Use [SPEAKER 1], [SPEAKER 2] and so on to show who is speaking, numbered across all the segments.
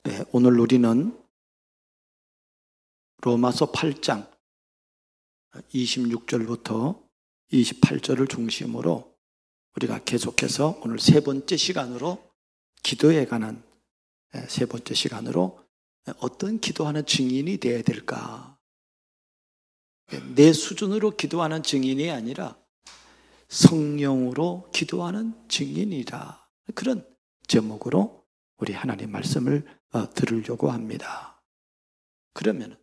[SPEAKER 1] 네, 오늘 우리는 로마서 8장 26절부터 28절을 중심으로 우리가 계속해서 오늘 세 번째 시간으로 기도에 관한 세 번째 시간으로 어떤 기도하는 증인이 되어야 될까? 내 수준으로 기도하는 증인이 아니라 성령으로 기도하는 증인이라, 그런 제목으로 우리 하나님 말씀을 들으려고 합니다. 그러면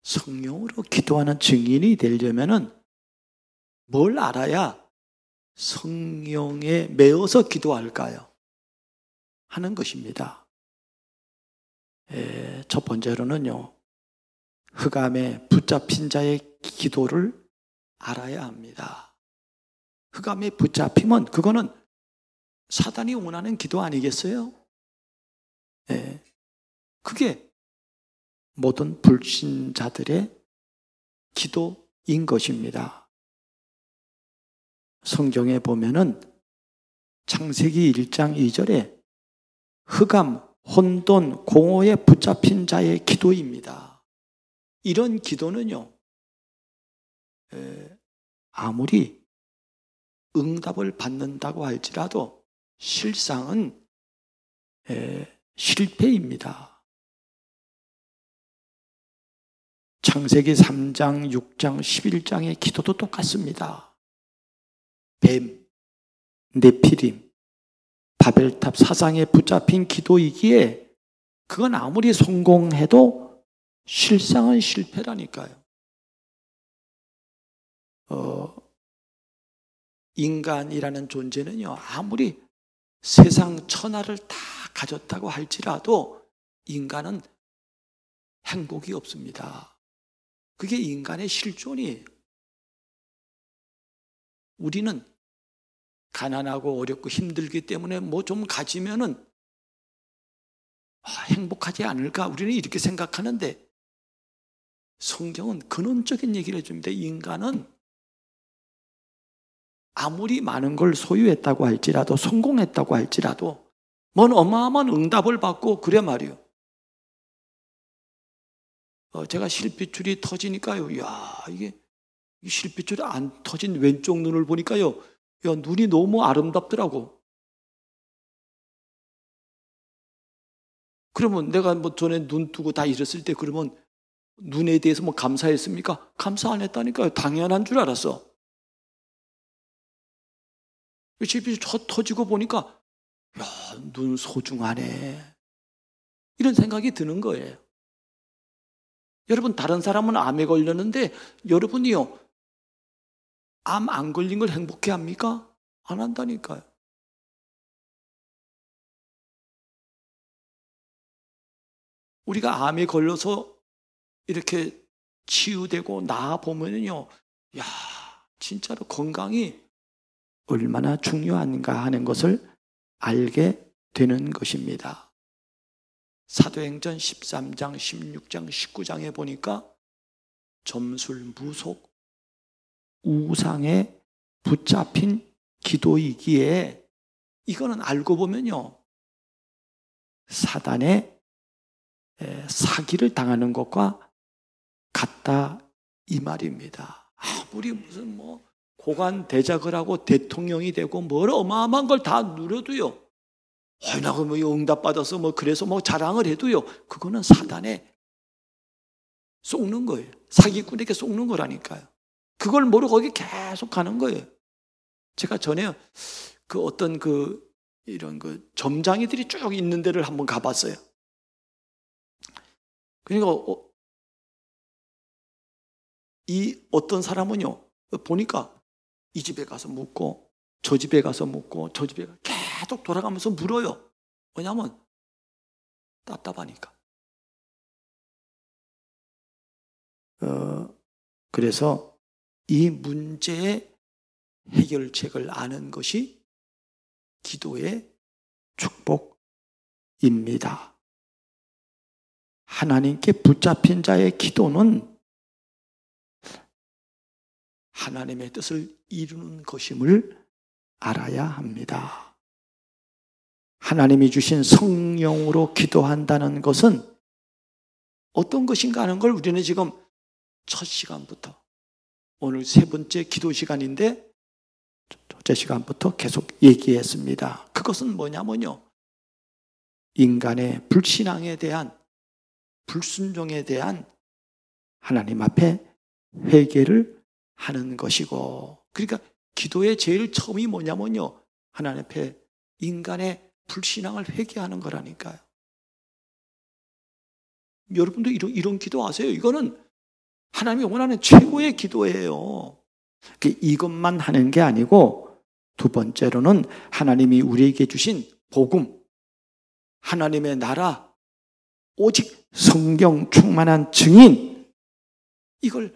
[SPEAKER 1] 성령으로 기도하는 증인이 되려면 뭘 알아야 성령에 매어서 기도할까요? 하는 것입니다. 첫 번째로는요, 흑암에 붙잡힌 자의 기도를 알아야 합니다. 흑암에 붙잡히면 그거는 사단이 원하는 기도 아니겠어요? 그게 모든 불신자들의 기도인 것입니다. 성경에 보면은 창세기 1장 2절에 흑암, 혼돈, 공허에 붙잡힌 자의 기도입니다. 이런 기도는요, 아무리 응답을 받는다고 할지라도 실상은 실패입니다. 창세기 3장, 6장, 11장의 기도도 똑같습니다. 뱀, 네피림, 바벨탑 사상에 붙잡힌 기도이기에 그건 아무리 성공해도 실상은 실패라니까요. 인간이라는 존재는요, 아무리 세상 천하를 다 가졌다고 할지라도 인간은 행복이 없습니다. 그게 인간의 실존이에요. 우리는 가난하고 어렵고 힘들기 때문에 뭐 좀 가지면은 행복하지 않을까, 우리는 이렇게 생각하는데 성경은 근원적인 얘기를 해줍니다. 인간은 아무리 많은 걸 소유했다고 할지라도, 성공했다고 할지라도 뭔 어마어마한 응답을 받고 그래 말이요. 제가 실핏줄이 터지니까요, 야, 이게 실핏줄이 안 터진 왼쪽 눈을 보니까요, 야, 눈이 너무 아름답더라고. 그러면 내가 뭐 전에 눈 뜨고 다 잃었을 때 그러면 눈에 대해서 뭐 감사했습니까? 감사 안 했다니까요. 당연한 줄 알았어. 실핏줄이 터지고 보니까 야, 눈 소중하네, 이런 생각이 드는 거예요. 여러분, 다른 사람은 암에 걸렸는데 여러분이요, 암 안 걸린 걸 행복해 합니까? 안 한다니까요. 우리가 암에 걸려서 이렇게 치유되고 나아 보면요, 야, 진짜로 건강이 얼마나 중요한가 하는 것을 알게 되는 것입니다. 사도행전 13장, 16장, 19장에 보니까 점술, 무속, 우상에 붙잡힌 기도이기에 이거는 알고 보면요, 사단의 사기를 당하는 것과 같다, 이 말입니다. 아무리 무슨 뭐 고관 대작을 하고 대통령이 되고 뭘 어마어마한 걸 다 누려도요, 나 뭐 응답 받아서 뭐 그래서 뭐 자랑을 해도요, 그거는 사단에 속는 거예요. 사기꾼에게 속는 거라니까요. 그걸 모르고 거기 계속 가는 거예요. 제가 전에 그 어떤 이런 점장이들이 쭉 있는 데를 한번 가봤어요. 그러니까 이 어떤 사람은요, 보니까 이 집에 가서 묻고 저 집에 가서 묻고 저 집에 계속 돌아가면서 물어요. 왜냐하면 답답하니까. 그래서 이 문제의 해결책을 아는 것이 기도의 축복입니다. 하나님께 붙잡힌 자의 기도는 하나님의 뜻을 이루는 것임을 알아야 합니다. 하나님이 주신 성령으로 기도한다는 것은 어떤 것인가 하는 걸 우리는 지금 첫 시간부터, 오늘 세 번째 기도 시간인데 첫째 시간부터 계속 얘기했습니다. 그것은 뭐냐면요, 인간의 불신앙에 대한, 불순종에 대한 하나님 앞에 회개를 하는 것이고, 그러니까 기도의 제일 처음이 뭐냐면요, 하나님 앞에 인간의 불신앙을 회개하는 거라니까요. 여러분도 이런 기도 아세요? 이거는 하나님이 원하는 최고의 기도예요. 이것만 하는 게 아니고, 두 번째로는 하나님이 우리에게 주신 복음, 하나님의 나라, 오직 성경 충만한 증인, 이걸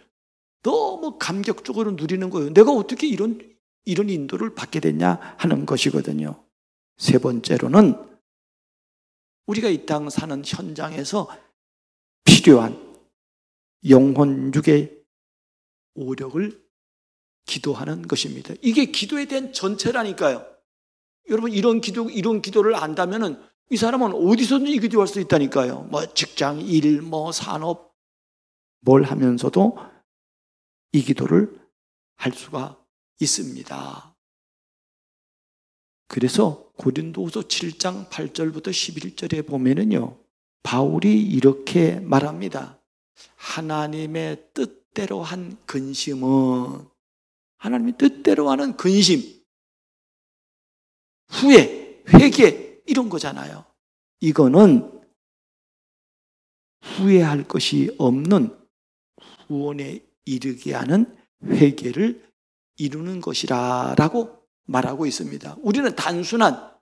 [SPEAKER 1] 너무 감격적으로 누리는 거예요. 내가 어떻게 이런 인도를 받게 됐냐 하는 것이거든요. 세 번째로는 우리가 이 땅 사는 현장에서 필요한 영혼 육의 오력을 기도하는 것입니다. 이게 기도에 대한 전체라니까요. 여러분, 이런 기도를 안다면은 이 사람은 어디서든지 기도할 수 있다니까요. 뭐 직장, 일, 뭐 산업, 뭘 하면서도 이 기도를 할 수가 있습니다. 그래서 고린도후서 7장 8절부터 11절에 보면은요, 바울이 이렇게 말합니다. 하나님의 뜻대로 한 근심은, 하나님의 뜻대로 하는 근심, 후회, 회개, 이런 거잖아요. 이거는 후회할 것이 없는 구원에 이르게 하는 회개를 이루는 것이라고 말하고 있습니다. 우리는 단순한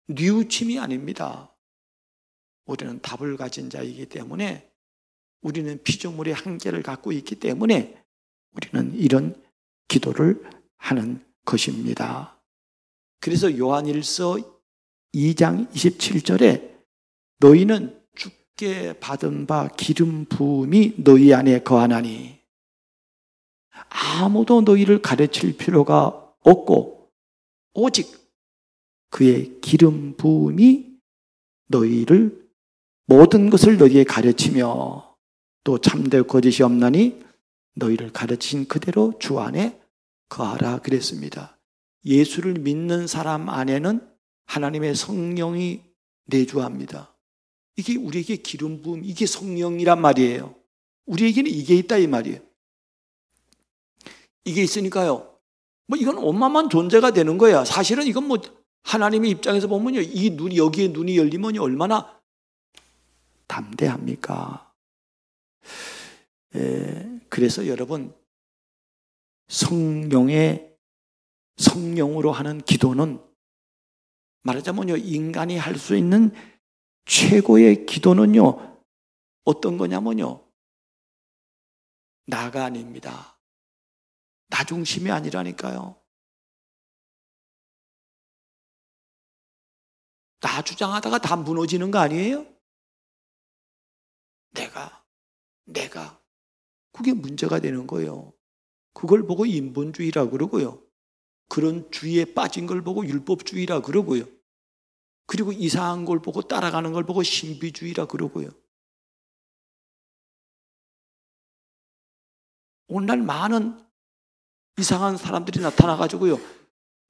[SPEAKER 1] 뉘우침이 아닙니다. 우리는 답을 가진 자이기 때문에, 우리는 피조물의 한계를 갖고 있기 때문에 우리는 이런 기도를 하는 것입니다. 그래서 요한일서 2장 27절에 너희는 주께 받은 바 기름 부음이 너희 안에 거하나니, 아무도 너희를 가르칠 필요가 없고 오직 그의 기름 부음이 너희를 모든 것을 너희에게 가르치며 또 참되고 거짓이 없나니 너희를 가르친 그대로 주 안에 거하라 그랬습니다. 예수를 믿는 사람 안에는 하나님의 성령이 내주합니다. 이게 우리에게 기름 부음, 이게 성령이란 말이에요. 우리에게는 이게 있다 이 말이에요. 이게 있으니까요, 뭐 이건 어마어마한 존재가 되는 거야. 사실은 이건 뭐 하나님의 입장에서 보면요, 이 눈이, 여기에 눈이 열리면 얼마나 담대합니까? 그래서 여러분, 성령으로 하는 기도는 말하자면요, 인간이 할 수 있는 최고의 기도는요, 어떤 거냐면요, 나가 아닙니다. 나 중심이 아니라니까요. 나 주장하다가 다 무너지는 거 아니에요? 내가. 그게 문제가 되는 거예요. 그걸 보고 인본주의라 그러고요. 그런 주의에 빠진 걸 보고 율법주의라 그러고요. 그리고 이상한 걸 보고 따라가는 걸 보고 신비주의라 그러고요. 오늘날 많은 이상한 사람들이 나타나가지고요,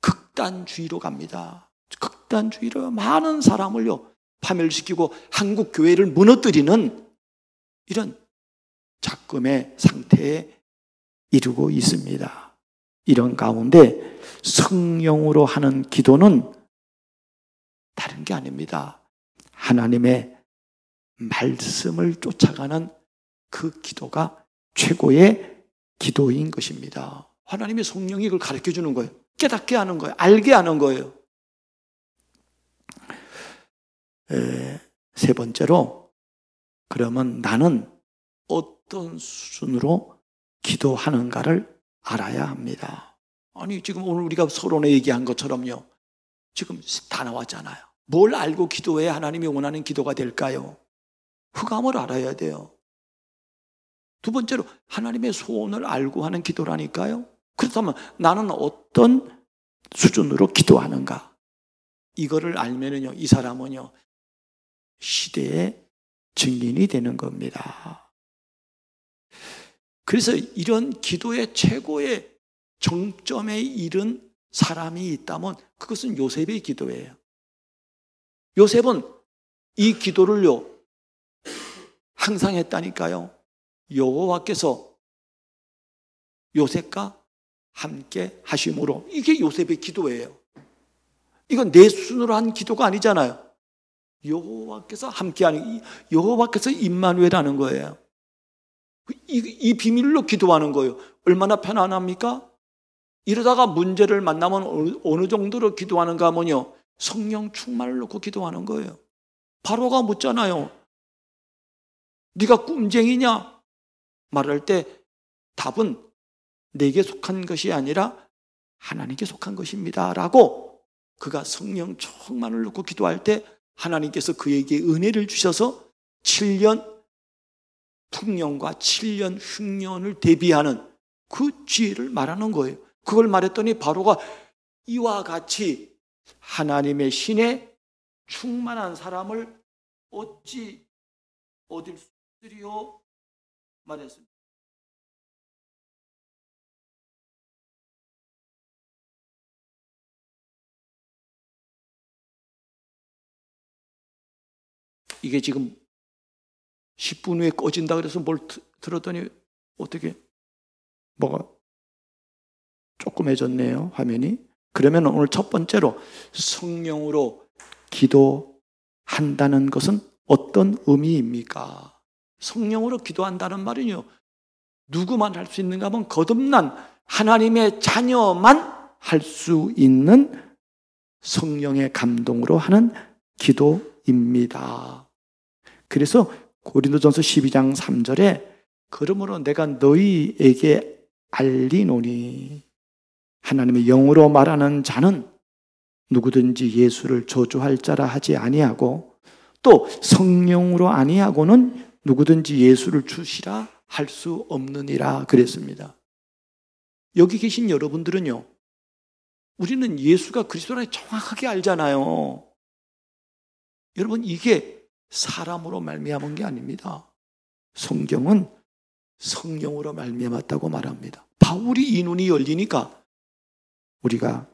[SPEAKER 1] 극단주의로 갑니다. 극단주의로 많은 사람을요 파멸시키고 한국 교회를 무너뜨리는 이런 작금의 상태에 이르고 있습니다. 이런 가운데 성령으로 하는 기도는 다른 게 아닙니다. 하나님의 말씀을 쫓아가는 그 기도가 최고의 기도인 것입니다. 하나님의 성령이 그걸 가르쳐 주는 거예요. 깨닫게 하는 거예요. 알게 하는 거예요. 세 번째로, 그러면 나는 어떤 수준으로 기도하는가를 알아야 합니다. 아니, 지금 오늘 우리가 서론에 얘기한 것처럼요, 지금 다 나왔잖아요. 뭘 알고 기도해야 하나님이 원하는 기도가 될까요? 흑암을 알아야 돼요. 두 번째로, 하나님의 소원을 알고 하는 기도라니까요. 그렇다면 나는 어떤 수준으로 기도하는가? 이거를 알면은요, 이 사람은요, 시대의 증인이 되는 겁니다. 그래서 이런 기도의 최고의 정점에 이른 사람이 있다면 그것은 요셉의 기도예요. 요셉은 이 기도를요, 항상 했다니까요. 여호와께서 요셉과 함께 하심으로. 이게 요셉의 기도예요. 이건 내 순으로 한 기도가 아니잖아요. 여호와께서 함께하는, 여호와께서 임마누엘하는 거예요. 이 비밀로 기도하는 거예요. 얼마나 편안합니까? 이러다가 문제를 만나면 어느 정도로 기도하는가 하면요, 성령 충만을 놓고 기도하는 거예요. 바로가 묻잖아요. 네가 꿈쟁이냐? 말할 때 답은 내게 속한 것이 아니라 하나님께 속한 것입니다 라고, 그가 성령 충만을 놓고 기도할 때 하나님께서 그에게 은혜를 주셔서 7년 풍년과 7년 흉년을 대비하는 그 지혜를 말하는 거예요. 그걸 말했더니 바로가 이와 같이 하나님의 신에 충만한 사람을 어찌 얻을 수 있으리요? 말했습니다. 이게 지금 10분 후에 꺼진다 그래서 뭘 들었더니 어떻게 뭐가 조그매졌네요, 화면이. 그러면 오늘 첫 번째로 성령으로 기도한다는 것은 어떤 의미입니까? 성령으로 기도한다는 말은요, 누구만 할 수 있는가 하면 거듭난 하나님의 자녀만 할 수 있는 성령의 감동으로 하는 기도입니다. 그래서 고린도전서 12장 3절에 그러므로 내가 너희에게 알리노니 하나님의 영으로 말하는 자는 누구든지 예수를 저주할 자라 하지 아니하고 또 성령으로 아니하고는 누구든지 예수를 주시라 할 수 없느니라 그랬습니다. 여기 계신 여러분들은요, 우리는 예수가 그리스도라 정확하게 알잖아요. 여러분, 이게 사람으로 말미암은 게 아닙니다. 성경은 성령으로 말미암았다고 말합니다. 바울이 이 눈이 열리니까 우리가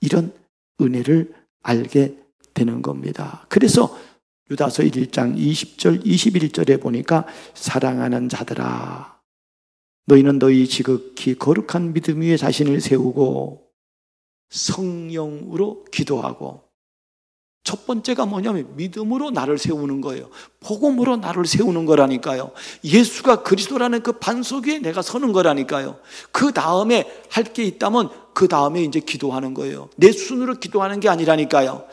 [SPEAKER 1] 이런 은혜를 알게 되는 겁니다. 그래서 유다서 1장 20절 21절에 보니까 사랑하는 자들아 너희는 너희 지극히 거룩한 믿음 위에 자신을 세우고 성령으로 기도하고, 첫 번째가 뭐냐면 믿음으로 나를 세우는 거예요. 복음으로 나를 세우는 거라니까요. 예수가 그리스도라는 그 반석 위에 내가 서는 거라니까요. 그 다음에 할 게 있다면 그 다음에 이제 기도하는 거예요. 내 순으로 기도하는 게 아니라니까요.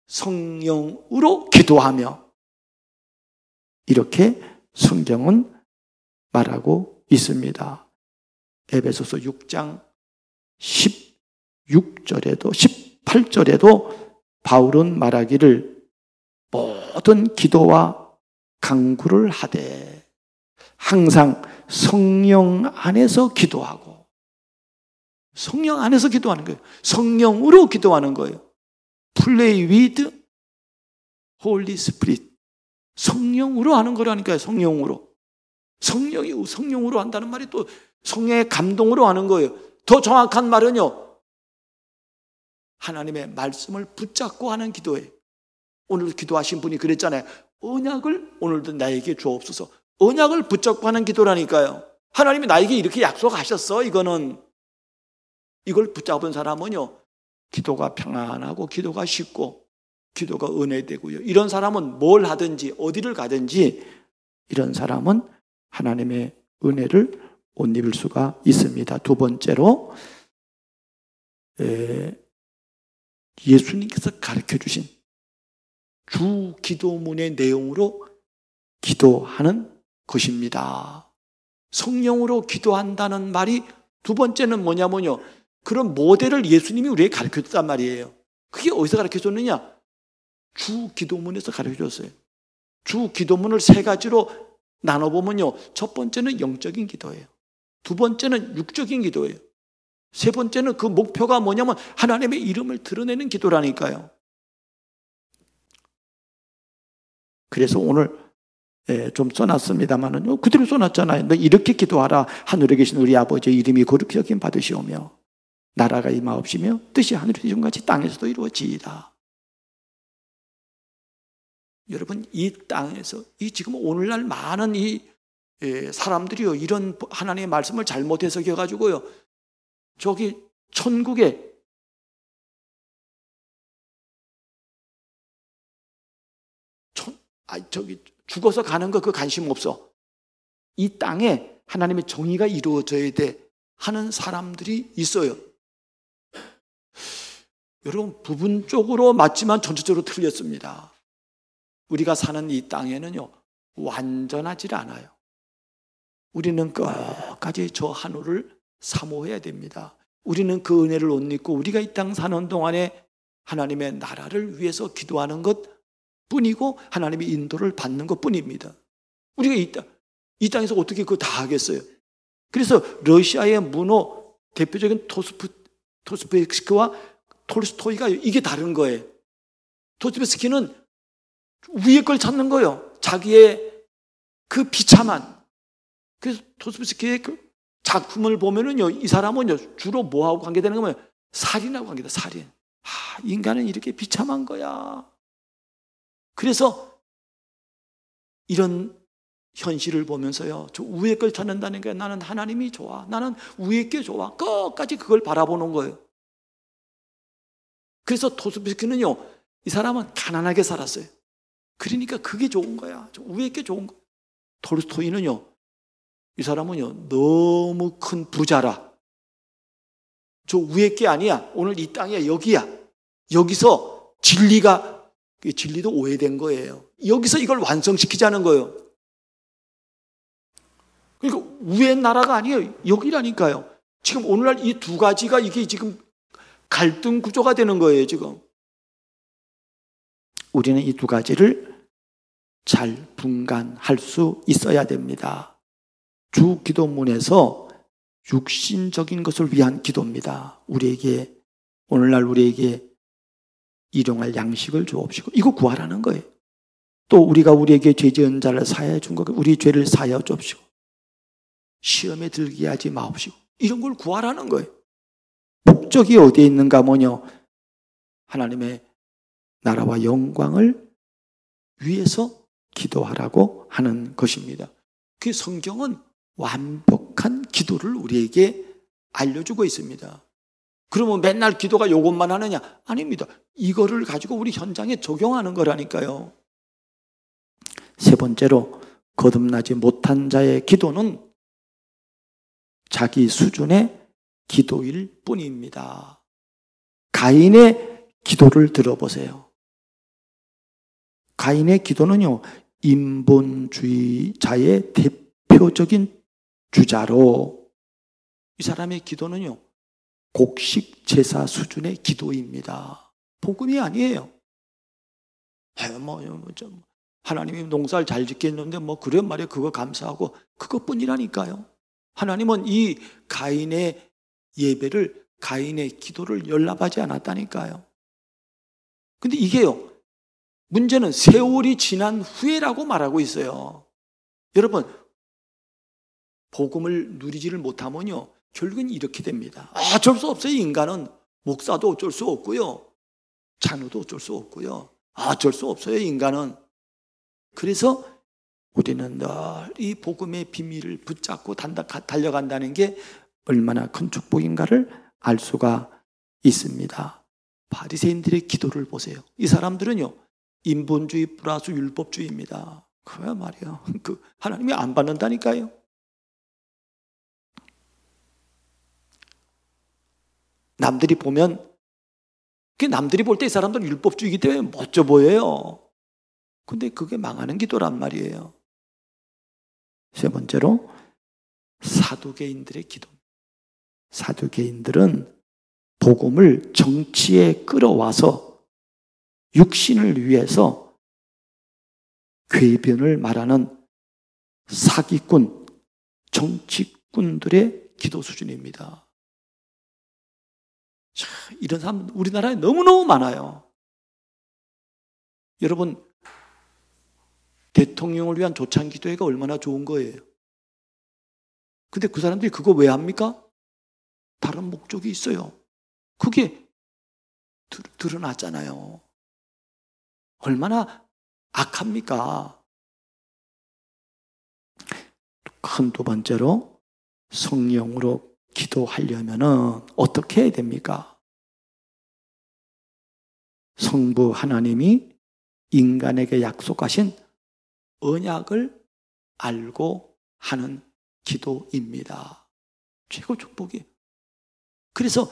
[SPEAKER 1] 성령으로 기도하며, 이렇게 성경은 말하고 있습니다. 에베소서 6장 16절에도 18절에도 바울은 말하기를 모든 기도와 간구를 하되 항상 성령 안에서 기도하고, 성령 안에서 기도하는 거예요. 성령으로 기도하는 거예요. Pray with Holy Spirit. 성령으로 하는 거라니까요. 성령으로. 성령으로 한다는 말이 또 성령의 감동으로 하는 거예요. 더 정확한 말은요, 하나님의 말씀을 붙잡고 하는 기도예요. 오늘 기도하신 분이 그랬잖아요. 언약을 오늘도 나에게 주옵소서. 언약을 붙잡고 하는 기도라니까요. 하나님이 나에게 이렇게 약속하셨어. 이걸 붙잡은 사람은요, 기도가 평안하고 기도가 쉽고 기도가 은혜되고요. 이런 사람은 뭘 하든지 어디를 가든지 이런 사람은 하나님의 은혜를 못 입을 수가 있습니다. 두 번째로 예수님께서 가르쳐 주신 주 기도문의 내용으로 기도하는 것입니다. 성령으로 기도한다는 말이 두 번째는 뭐냐면요, 그런 모델을 예수님이 우리에게 가르쳐 줬단 말이에요. 그게 어디서 가르쳐 줬느냐? 주 기도문에서 가르쳐 줬어요. 주 기도문을 세 가지로 나눠보면요, 첫 번째는 영적인 기도예요. 두 번째는 육적인 기도예요. 세 번째는 그 목표가 뭐냐면 하나님의 이름을 드러내는 기도라니까요. 그래서 오늘 좀 써놨습니다만은 그대로 써놨잖아요. 너 이렇게 기도하라. 하늘에 계신 우리 아버지의 이름이 거룩히 여김 받으시오며 나라가 임하옵시며 뜻이 하늘에서 이룬같이 땅에서도 이루어지이다. 여러분, 이 땅에서 이 지금 오늘날 많은 이 사람들이요, 이런 하나님의 말씀을 잘못 해석해가지고요, 저기 천국에 저기 죽어서 가는 거 그 관심 없어. 이 땅에 하나님의 정의가 이루어져야 돼 하는 사람들이 있어요. 여러분, 부분적으로 맞지만 전체적으로 틀렸습니다. 우리가 사는 이 땅에는요, 완전하지 않아요. 우리는 끝까지 저 하늘을 사모해야 됩니다. 우리는 그 은혜를 못 잊고 우리가 이 땅 사는 동안에 하나님의 나라를 위해서 기도하는 것 뿐이고 하나님의 인도를 받는 것 뿐입니다. 우리가 이 땅에서 어떻게 그거 다 하겠어요? 그래서 러시아의 문호 대표적인 도스토옙스키와 톨스토이가 이게 다른 거예요. 도스토옙스키는 위에 걸 찾는 거예요. 자기의 그 비참한. 그래서 도스토옙스키의 그 작품을 보면은요, 이 사람은 주로 뭐하고 관계되는 거면 살인하고 관계다, 살인. 인간은 이렇게 비참한 거야. 그래서 이런 현실을 보면서요, 저 위에 걸 찾는다는 게 나는 하나님이 좋아. 나는 위에 게 좋아. 끝까지 그걸 바라보는 거예요. 그래서 도스토옙스키는요, 이 사람은 가난하게 살았어요. 그러니까 그게 좋은 거야. 저 위에 게 좋은 거. 톨스토이는요, 이 사람은요, 너무 큰 부자라. 저 위에 게 아니야. 오늘 이 땅이야. 여기야. 여기서 진리도 오해된 거예요. 여기서 이걸 완성시키자는 거예요. 그러니까 위의 나라가 아니에요. 여기라니까요. 지금 오늘날 이 두 가지가 이게 지금 갈등 구조가 되는 거예요, 지금. 우리는 이 두 가지를 잘 분간할 수 있어야 됩니다. 주 기도문에서 육신적인 것을 위한 기도입니다. 오늘날 우리에게 일용할 양식을 주옵시고, 이거 구하라는 거예요. 또 우리가 우리에게 죄 지은 자를 사하여 준 것, 우리 죄를 사하여 주옵시고, 시험에 들게 하지 마옵시고, 이런 걸 구하라는 거예요. 목적이 어디에 있는가 하면요, 하나님의 나라와 영광을 위해서 기도하라고 하는 것입니다. 그 성경은 완벽한 기도를 우리에게 알려주고 있습니다. 그러면 맨날 기도가 이것만 하느냐? 아닙니다. 이거를 가지고 우리 현장에 적용하는 거라니까요. 세 번째로, 거듭나지 못한 자의 기도는 자기 수준의 기도일 뿐입니다. 가인의 기도를 들어보세요. 가인의 기도는요, 인본주의자의 대표적인 주자로, 이 사람의 기도는요, 곡식 제사 수준의 기도입니다. 복음이 아니에요. 하나님이 농사를 잘 짓겠는데 그래 말이야, 그거 감사하고 그것뿐이라니까요. 하나님은 이 가인의 예배를, 가인의 기도를 연락하지 않았다니까요. 근데 이게요, 문제는 세월이 지난 후에라고 말하고 있어요. 여러분, 복음을 누리지를 못하면요, 결국은 이렇게 됩니다. 어쩔 수 없어요. 인간은 목사도 어쩔 수 없고요, 장로도 어쩔 수 없고요, 어쩔 수 없어요, 인간은. 그래서 우리는 늘 이 복음의 비밀을 붙잡고 달려간다는 게 얼마나 큰 축복인가를 알 수가 있습니다. 바리새인들의 기도를 보세요. 이 사람들은요, 인본주의 플러스 율법주의입니다. 그거야 말이에요. 하나님이 안 받는다니까요. 남들이 볼 때 이 사람들은 율법주의이기 때문에 멋져 보여요. 근데 그게 망하는 기도란 말이에요. 세 번째로, 사두개인들의 기도. 사두개인들은 복음을 정치에 끌어와서 육신을 위해서 궤변을 말하는 사기꾼, 정치꾼들의 기도 수준입니다. 이런 사람 우리나라에 너무너무 많아요. 여러분, 대통령을 위한 조찬 기도회가 얼마나 좋은 거예요. 근데 그 사람들이 그거 왜 합니까? 다른 목적이 있어요. 그게 드러났잖아요. 얼마나 악합니까? 큰 두 번째로 성령으로 기도하려면 어떻게 해야 됩니까? 성부 하나님이 인간에게 약속하신 언약을 알고 하는 기도입니다. 최고 축복이에요. 그래서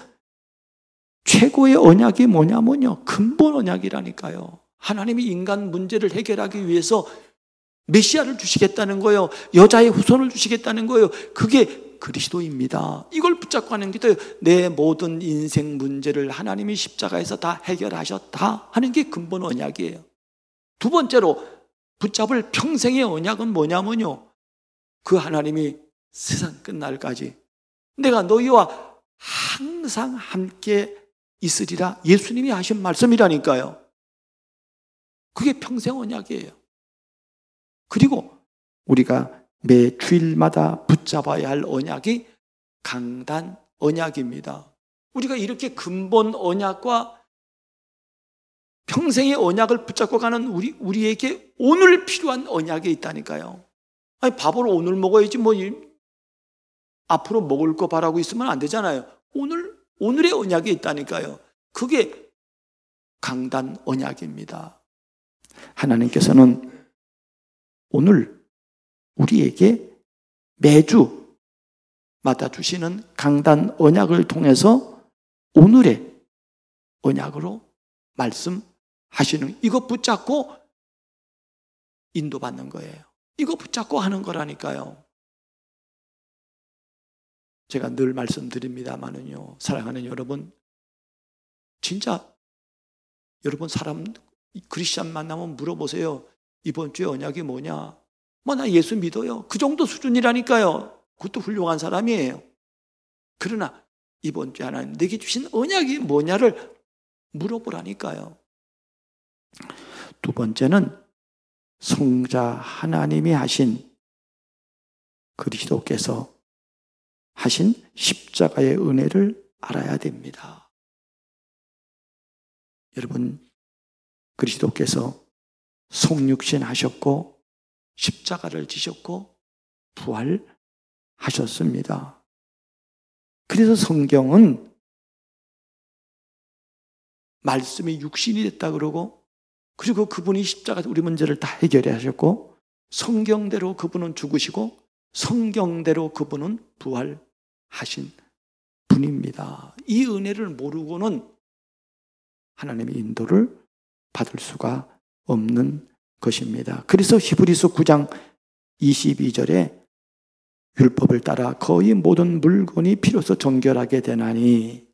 [SPEAKER 1] 최고의 언약이 뭐냐면요, 근본 언약이라니까요. 하나님이 인간 문제를 해결하기 위해서 메시아를 주시겠다는 거예요. 여자의 후손을 주시겠다는 거예요. 그게 그리스도입니다. 이걸 붙잡고 하는 게 내 모든 인생 문제를 하나님이 십자가에서 다 해결하셨다 하는 게 근본 언약이에요. 두 번째로 붙잡을 평생의 언약은 뭐냐면요, 그 하나님이 세상 끝날까지 내가 너희와 항상 함께 있으리라, 예수님이 하신 말씀이라니까요. 그게 평생 언약이에요. 그리고 우리가 매 주일마다 붙잡아야 할 언약이 강단 언약입니다. 우리가 이렇게 근본 언약과 평생의 언약을 붙잡고 가는 우리에게 오늘 필요한 언약이 있다니까요. 아니, 밥을 오늘 먹어야지 뭐 앞으로 먹을 거 바라고 있으면 안 되잖아요. 오늘의 언약이 있다니까요. 그게 강단 언약입니다. 하나님께서는 오늘 우리에게 매주마다 주시는 강단 언약을 통해서 오늘의 언약으로 말씀하시는, 이거 붙잡고 인도받는 거예요. 이거 붙잡고 하는 거라니까요. 제가 늘 말씀드립니다마는요, 사랑하는 여러분, 진짜 여러분 크리스찬 만나면 물어보세요. 이번 주에 언약이 뭐냐? 뭐 나 예수 믿어요. 그 정도 수준이라니까요. 그것도 훌륭한 사람이에요. 그러나 이번 주에 하나님 내게 주신 언약이 뭐냐를 물어보라니까요. 두 번째는 성자 하나님이 하신, 그리스도께서 하신 십자가의 은혜를 알아야 됩니다. 여러분, 그리스도께서 성육신 하셨고 십자가를 지셨고 부활하셨습니다. 그래서 성경은 말씀이 육신이 됐다 그러고, 그리고 그분이 십자가에서 우리 문제를 다 해결해 하셨고, 성경대로 그분은 죽으시고 성경대로 그분은 부활하신 분입니다. 이 은혜를 모르고는 하나님의 인도를 받을 수가 없는 것입니다. 그래서 히브리서 9장 22절에 율법을 따라 거의 모든 물건이 피로써 정결하게 되나니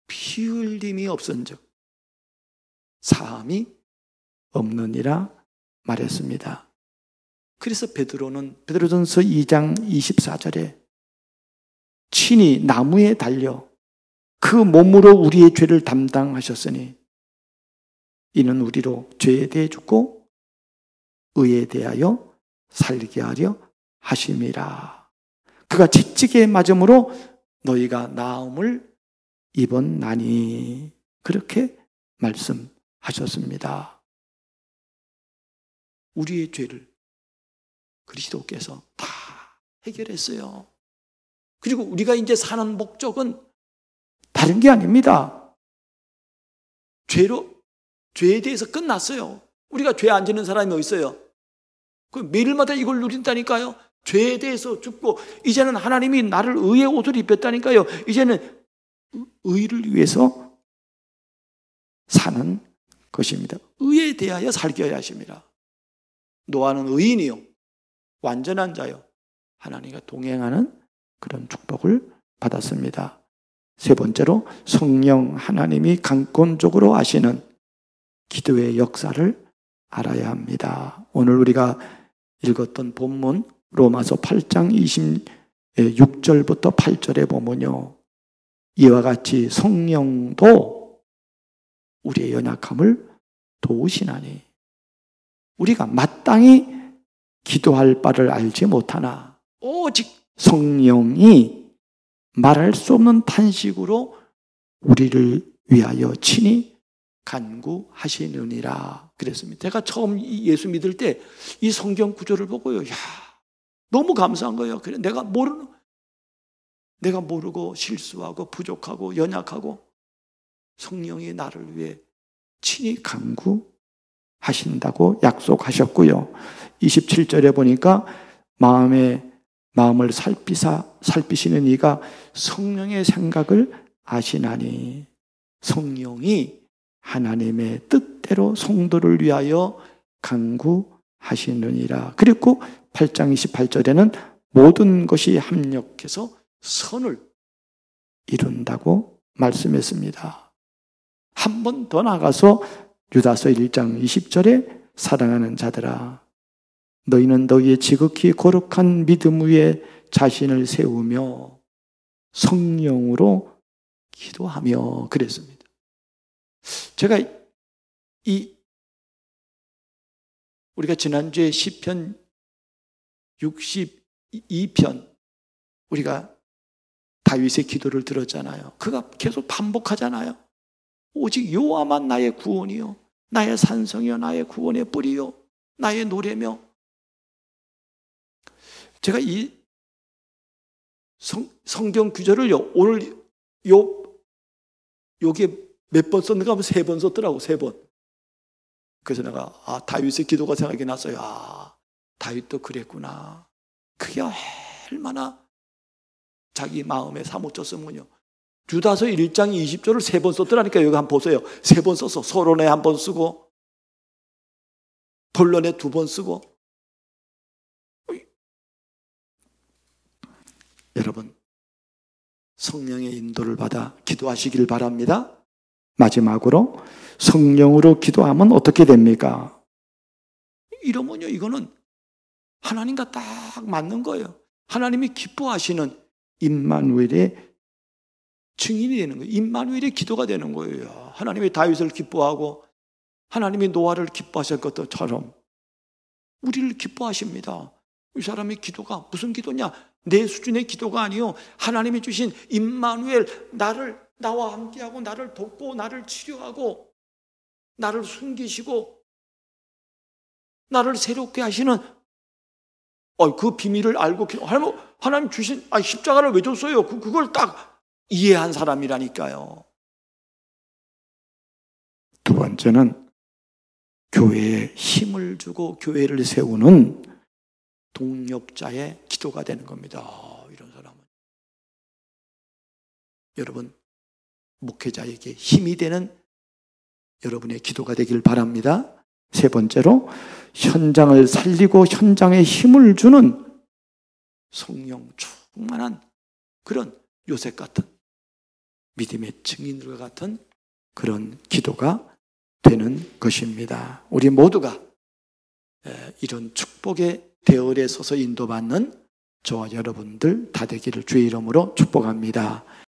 [SPEAKER 1] 피 흘림이 없은즉 사함이 없느니라 말했습니다. 그래서 베드로전서 2장 24절에 친히 나무에 달려 그 몸으로 우리의 죄를 담당하셨으니 이는 우리로 죄에 대해 죽고 의에 대하여 살게 하려 하심이라. 그가 채찍에 맞음으로 너희가 나음을 입었나니, 그렇게 말씀하셨습니다. 우리의 죄를 그리스도께서 다 해결했어요. 그리고 우리가 이제 사는 목적은 다른 게 아닙니다. 죄에 대해서 끝났어요. 우리가 죄 안 지는 사람이 어디 있어요? 매일마다 이걸 누린다니까요. 죄에 대해서 죽고, 이제는 하나님이 나를 의의 옷을 입혔다니까요. 이제는 의를 위해서 사는 것입니다. 의에 대하여 살게 하십니다. 노아는 의인이요, 완전한 자요, 하나님과 동행하는 그런 축복을 받았습니다. 세 번째로 성령 하나님이 강권적으로 하시는 기도의 역사를 알아야 합니다. 오늘 우리가 읽었던 본문 로마서 8장 26절부터 8절에 보면요, 이와 같이 성령도 우리의 연약함을 도우시나니, 우리가 마땅히 기도할 바를 알지 못하나 오직 성령이 말할 수 없는 탄식으로 우리를 위하여 친히 간구하시느니라 그랬습니다. 제가 처음 예수 믿을 때 이 성경 구절을 보고요, 너무 감사한 거예요. 그래, 내가 모르고 실수하고 부족하고 연약하고 성령이 나를 위해 친히 간구하신다고 약속하셨고요. 27절에 보니까 마음을 살피시는 이가 성령의 생각을 아시나니, 성령이 하나님의 뜻대로 성도를 위하여 간구하시느니라. 그리고 8장 28절에는 모든 것이 합력해서 선을 이룬다고 말씀했습니다. 한 번 더 나가서 유다서 1장 20절에 사랑하는 자들아, 너희는 너희의 지극히 거룩한 믿음 위에 자신을 세우며 성령으로 기도하며 그랬습니다. 제가 우리가 지난주에 시편 62편 우리가 다윗의 기도를 들었잖아요. 그가 계속 반복하잖아요. 오직 여호와만 나의 구원이요 나의 산성이요 나의 구원의 뿌리요 나의 노래며. 제가 이 성경 구절을요 오늘 여기에 몇 번 썼는가 하면 3번 썼더라고. 3번. 그래서 내가 다윗의 기도가 생각이 났어요. 다윗도 그랬구나. 그게 얼마나 자기 마음에 사무쳤으면요. 유다서 1장 20절을 3번 썼더라니까. 여기 한번 보세요. 3번 썼어. 서론에 1번 쓰고 본론에 2번 쓰고. 여러분, 성령의 인도를 받아 기도하시길 바랍니다. 마지막으로 성령으로 기도하면 어떻게 됩니까? 이러면요, 이거는 하나님과 딱 맞는 거예요. 하나님이 기뻐하시는 임마누엘의 증인이 되는 거예요. 임마누엘의 기도가 되는 거예요. 하나님이 다윗을 기뻐하고 하나님이 노아를 기뻐하실 것처럼 우리를 기뻐하십니다. 이 사람의 기도가 무슨 기도냐? 내 수준의 기도가 아니요, 하나님이 주신 임마누엘, 나와 함께하고 나를 돕고 나를 치료하고 나를 숨기시고 나를 새롭게 하시는 그 비밀을 알고 하나님 주신 십자가를 왜 줬어요? 그걸 딱 이해한 사람이라니까요. 두 번째는 교회에 힘을 주고 교회를 세우는 동력자의 기도가 되는 겁니다. 이런 사람은 여러분, 목회자에게 힘이 되는 여러분의 기도가 되길 바랍니다. 세 번째로 현장을 살리고 현장에 힘을 주는 성령 충만한 그런 요셉 같은 믿음의 증인들과 같은 그런 기도가 되는 것입니다. 우리 모두가 이런 축복의 대열에 서서 인도받는 저와 여러분들 다 되기를 주의 이름으로 축복합니다.